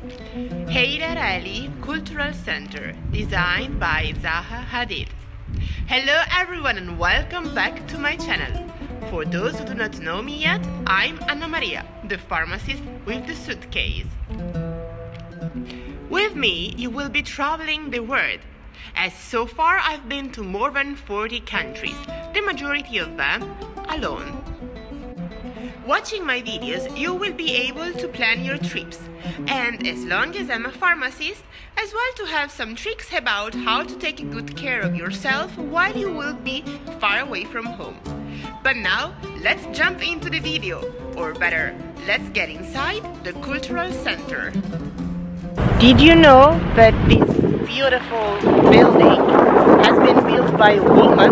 Heydar Aliyev Cultural Center, designed by Zaha Hadid. Hello everyone and welcome back to my channel. For those who do not know me yet, I'm Anna Maria, the pharmacist with the suitcase. With me, you will be traveling the world, as so far I've been to more than 40 countries, the majority of them alone. Watching my videos, you will be able to plan your trips, and as long as I'm a pharmacist, as well to have some tricks about how to take good care of yourself while you will be far away from home. But now, let's jump into the video, or better, let's get inside the cultural center. Did you know that this beautiful building has been built by a woman?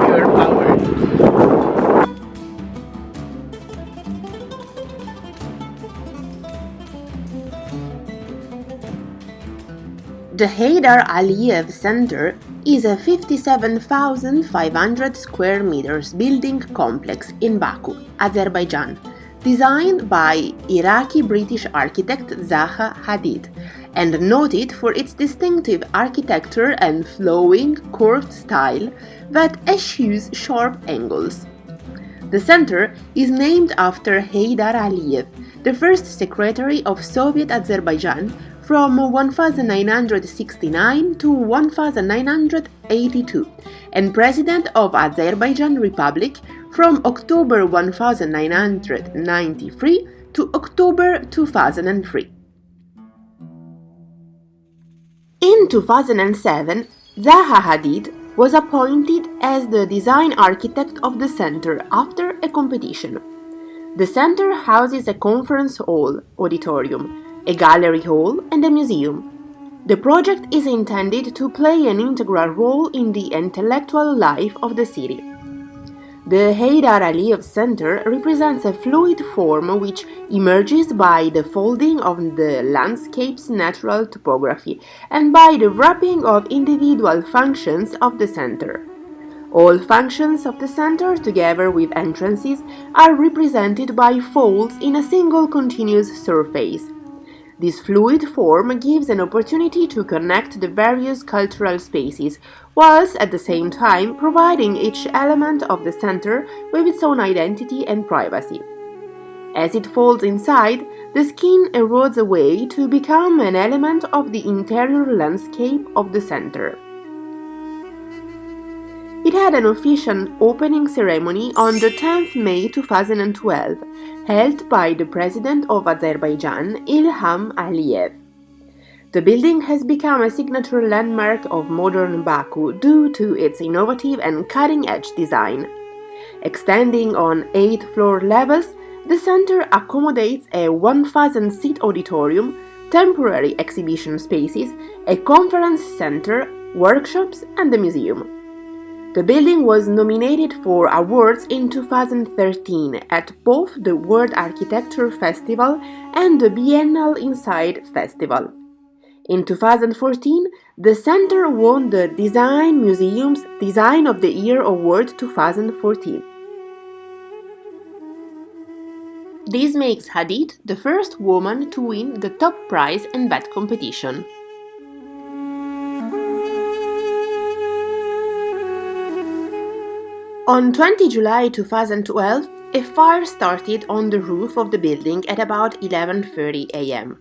Pure power. The Heydar Aliyev Center is a 57,500 square meters building complex in Baku, Azerbaijan, designed by Iraqi-British architect Zaha Hadid, and noted for its distinctive architecture and flowing, curved style that eschews sharp angles. The center is named after Heydar Aliyev, the first secretary of Soviet Azerbaijan from 1969 to 1982, and President of Azerbaijan Republic from October 1993 to October 2003. In 2007, Zaha Hadid was appointed as the design architect of the center after a competition. The center houses a conference hall, auditorium, a gallery hall, and a museum. The project is intended to play an integral role in the intellectual life of the city. The Heydar Aliyev Center represents a fluid form which emerges by the folding of the landscape's natural topography and by the wrapping of individual functions of the center. All functions of the center, together with entrances, are represented by folds in a single continuous surface. This fluid form gives an opportunity to connect the various cultural spaces, whilst at the same time providing each element of the center with its own identity and privacy. As it folds inside, the skin erodes away to become an element of the interior landscape of the center. It had an official opening ceremony on the 10th May 2012, held by the President of Azerbaijan, Ilham Aliyev. The building has become a signature landmark of modern Baku due to its innovative and cutting-edge design. Extending on 8 floor levels, the center accommodates a 1,000-seat auditorium, temporary exhibition spaces, a conference center, workshops, and a museum. The building was nominated for awards in 2013 at both the World Architecture Festival and the Biennale Inside Festival. In 2014, the center won the Design Museum's Design of the Year Award 2014. This makes Hadid the first woman to win the top prize in that competition. On 20 July 2012, a fire started on the roof of the building at about 11:30 am.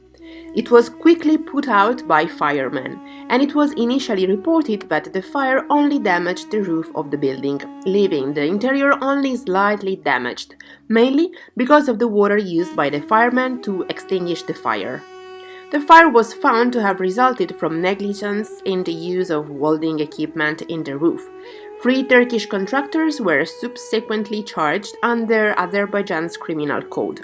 It was quickly put out by firemen, and it was initially reported that the fire only damaged the roof of the building, leaving the interior only slightly damaged, mainly because of the water used by the firemen to extinguish the fire. The fire was found to have resulted from negligence in the use of welding equipment in the roof. 3 Turkish contractors were subsequently charged under Azerbaijan's criminal code.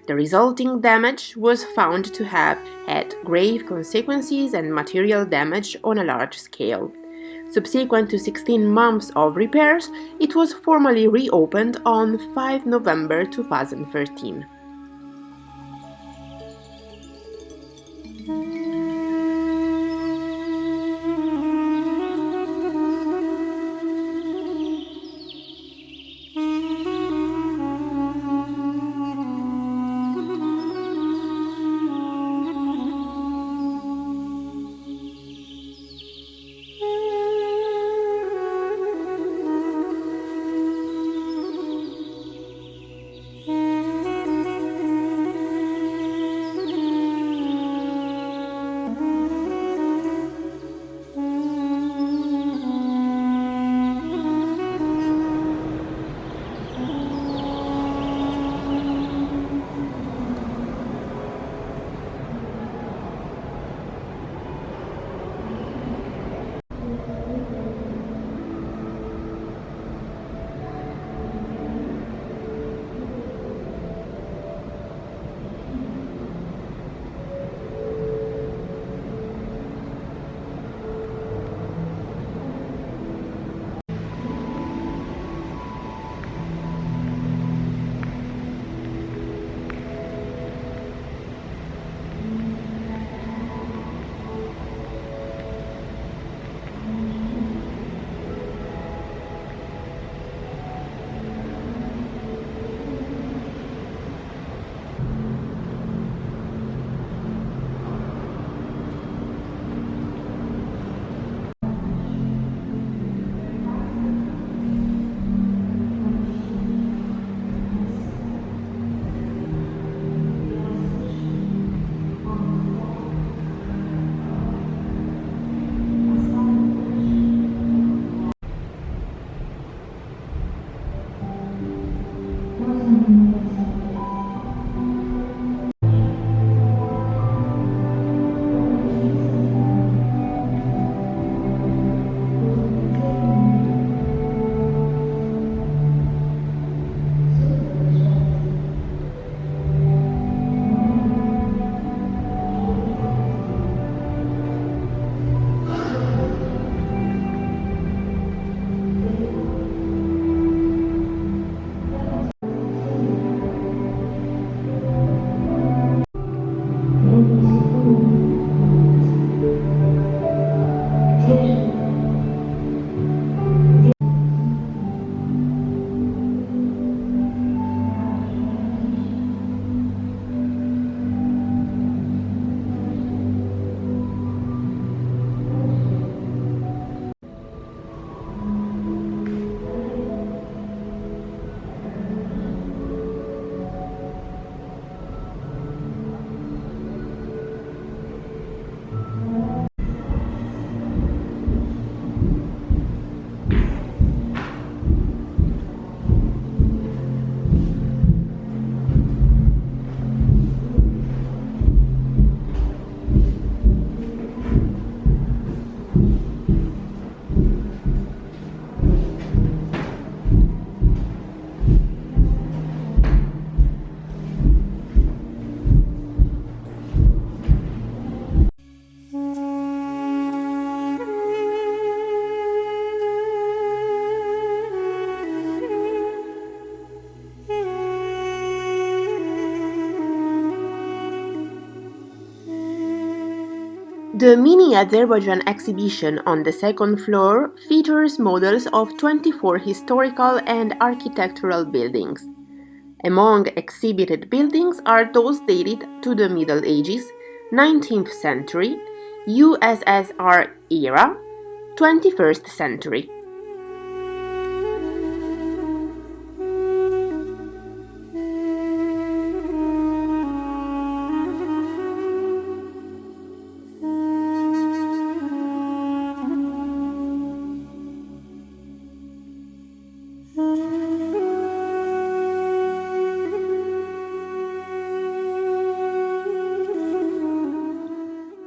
The resulting damage was found to have had grave consequences and material damage on a large scale. Subsequent to 16 months of repairs, it was formally reopened on 5 November 2013. The Mini Azerbaijan exhibition on the second floor features models of 24 historical and architectural buildings. Among exhibited buildings are those dated to the Middle Ages, 19th century, USSR era, 21st century.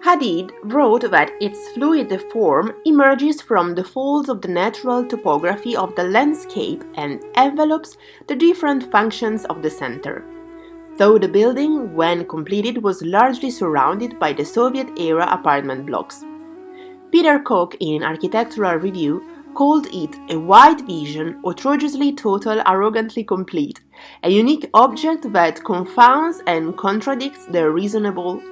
Hadid wrote that its fluid form emerges from the folds of the natural topography of the landscape and envelopes the different functions of the center. Though the building, when completed, was largely surrounded by the Soviet-era apartment blocks. Peter Koch, in Architectural Review, called it a wide vision, outrageously total, arrogantly complete, a unique object that confounds and contradicts the reasonable,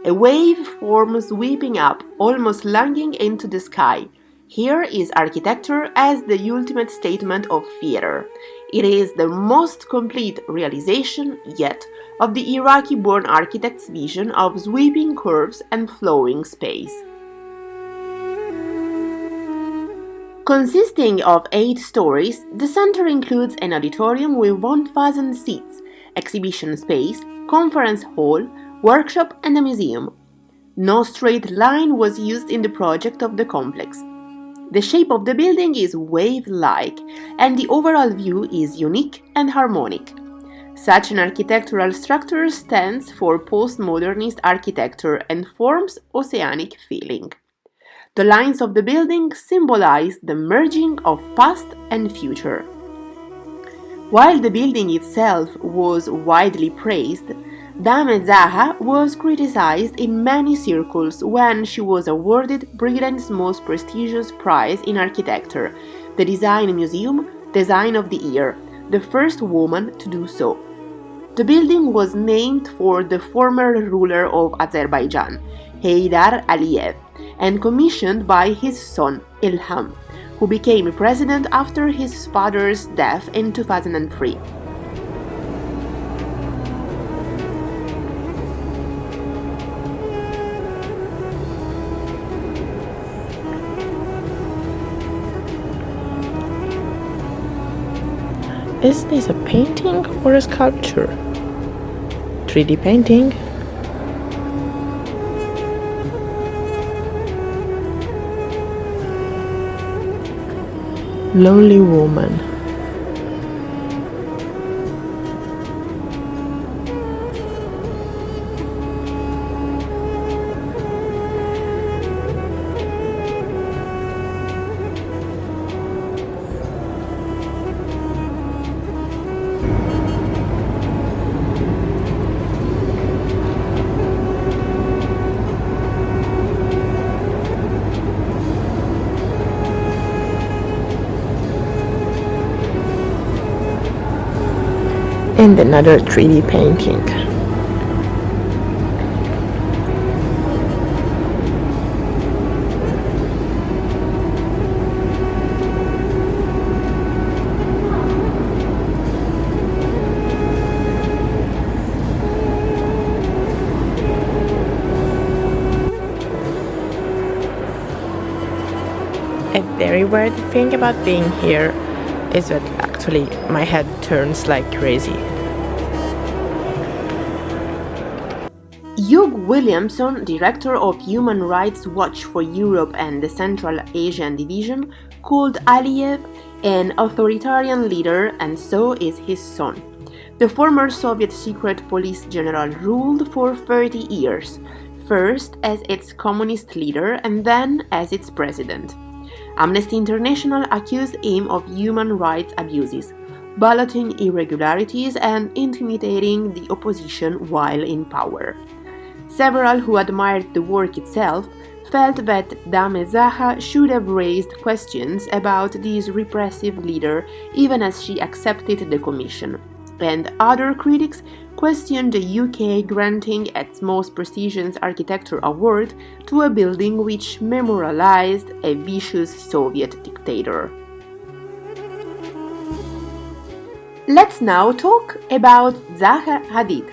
a wave form sweeping up, almost lunging into the sky. Here is architecture as the ultimate statement of theater. It is the most complete realization yet of the Iraqi-born architect's vision of sweeping curves and flowing space. Consisting of 8 stories, the center includes an auditorium with 1,000 seats, exhibition space, conference hall, workshop and a museum. No straight line was used in the project of the complex. The shape of the building is wave-like, and the overall view is unique and harmonic. Such an architectural structure stands for postmodernist architecture and forms oceanic feeling. The lines of the building symbolize the merging of past and future. While the building itself was widely praised, Dame Zaha was criticized in many circles when she was awarded Britain's most prestigious prize in architecture, the Design Museum Design of the Year, the first woman to do so. The building was named for the former ruler of Azerbaijan, Heydar Aliyev, and commissioned by his son, Ilham, who became president after his father's death in 2003. Is this a painting or a sculpture? 3D painting? Lonely woman. and another 3D painting. A very weird thing about being here is that actually my head turns like crazy. Hugh Williamson, director of Human Rights Watch for Europe and the Central Asian Division, called Aliyev an authoritarian leader, and so is his son. The former Soviet secret police general ruled for 30 years, first as its communist leader and then as its president. Amnesty International accused him of human rights abuses, balloting irregularities, and intimidating the opposition while in power. Several who admired the work itself felt that Dame Zaha should have raised questions about this repressive leader even as she accepted the commission, and other critics questioned the UK granting its most prestigious architecture award to a building which memorialized a vicious Soviet dictator. Let's now talk about Zaha Hadid.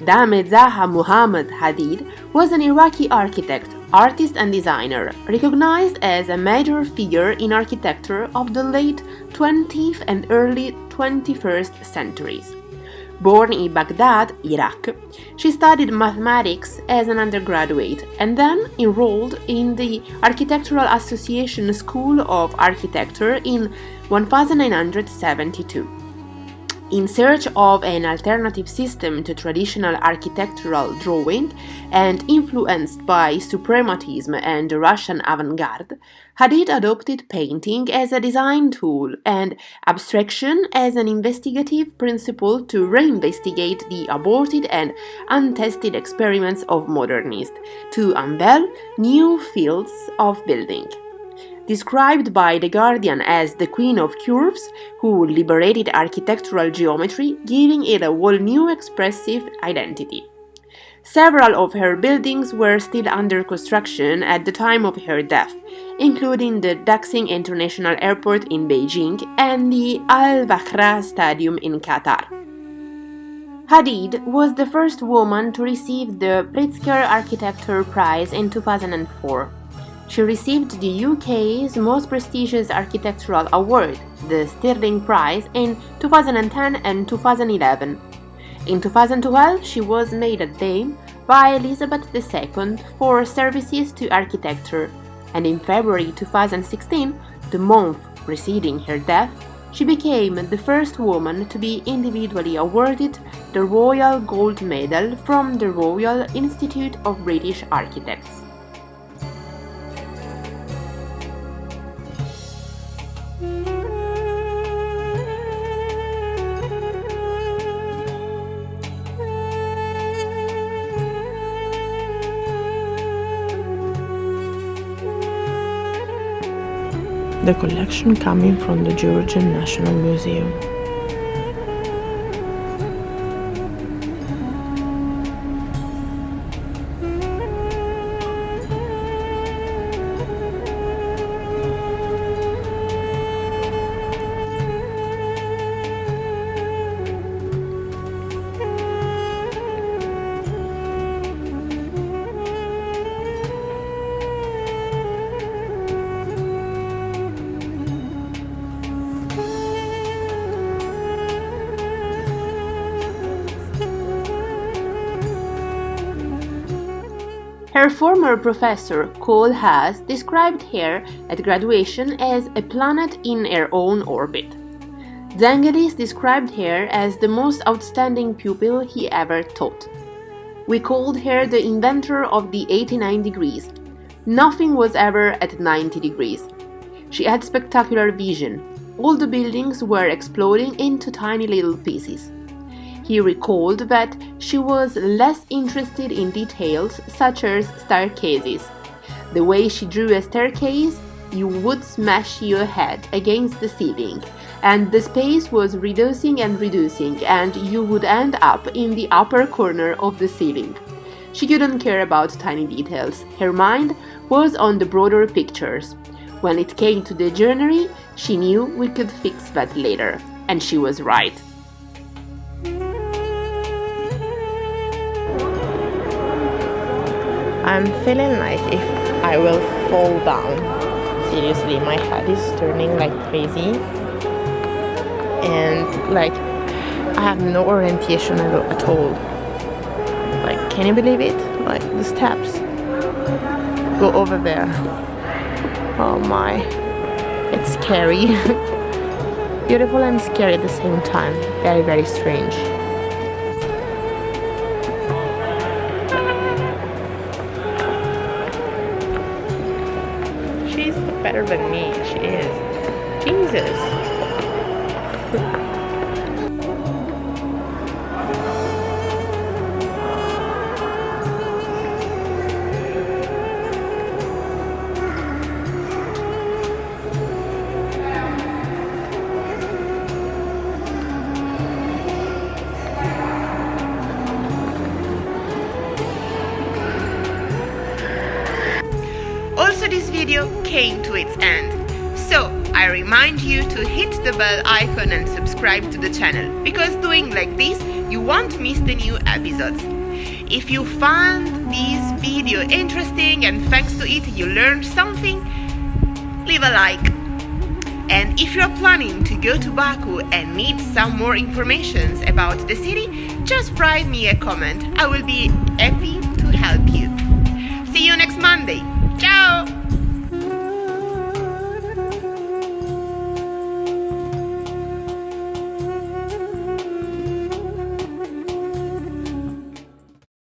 Dame Zaha Muhammad Hadid was an Iraqi architect, artist and designer, recognized as a major figure in architecture of the late 20th and early 21st centuries. Born in Baghdad, Iraq, she studied mathematics as an undergraduate and then enrolled in the Architectural Association School of Architecture in 1972. In search of an alternative system to traditional architectural drawing and influenced by suprematism and the Russian avant-garde, Hadid adopted painting as a design tool and abstraction as an investigative principle to reinvestigate the aborted and untested experiments of modernists, to unveil new fields of building. Described by The Guardian as the Queen of Curves, who liberated architectural geometry, giving it a whole new expressive identity. Several of her buildings were still under construction at the time of her death, including the Daxing International Airport in Beijing and the Al Wakhra Stadium in Qatar. Hadid was the first woman to receive the Pritzker Architecture Prize in 2004. She received the UK's most prestigious architectural award, the Stirling Prize, in 2010 and 2011. In 2012, she was made a Dame by Elizabeth II for services to architecture, and in February 2016, the month preceding her death, she became the first woman to be individually awarded the Royal Gold Medal from the Royal Institute of British Architects. The collection coming from the Georgian National Museum. Her former professor, Cole Haas, described her at graduation as a planet in her own orbit. Zengelis described her as the most outstanding pupil he ever taught. We called her the inventor of the 89 degrees. Nothing was ever at 90 degrees. She had spectacular vision. All the buildings were exploding into tiny little pieces. He recalled that she was less interested in details such as staircases. The way she drew a staircase, you would smash your head against the ceiling, and the space was reducing and reducing, and you would end up in the upper corner of the ceiling. She couldn't care about tiny details. Her mind was on the broader pictures. When it came to the joinery, she knew we could fix that later, and she was right. I'm feeling like if I will fall down. Seriously, my head is turning like crazy. And like, I have no orientation at all. Like, can you believe it? Like, the steps go over there. Oh my, it's scary. Beautiful and scary at the same time. Very, very strange. She's better than me, she is. Jesus. Also, this video came to its end, so I remind you to hit the bell icon and subscribe to the channel, because doing like this you won't miss the new episodes. If you found this video interesting and thanks to it you learned something, leave a like. And if you're planning to go to Baku and need some more information about the city, just write me a comment. I will be happy to help you. See you next Monday. Ciao!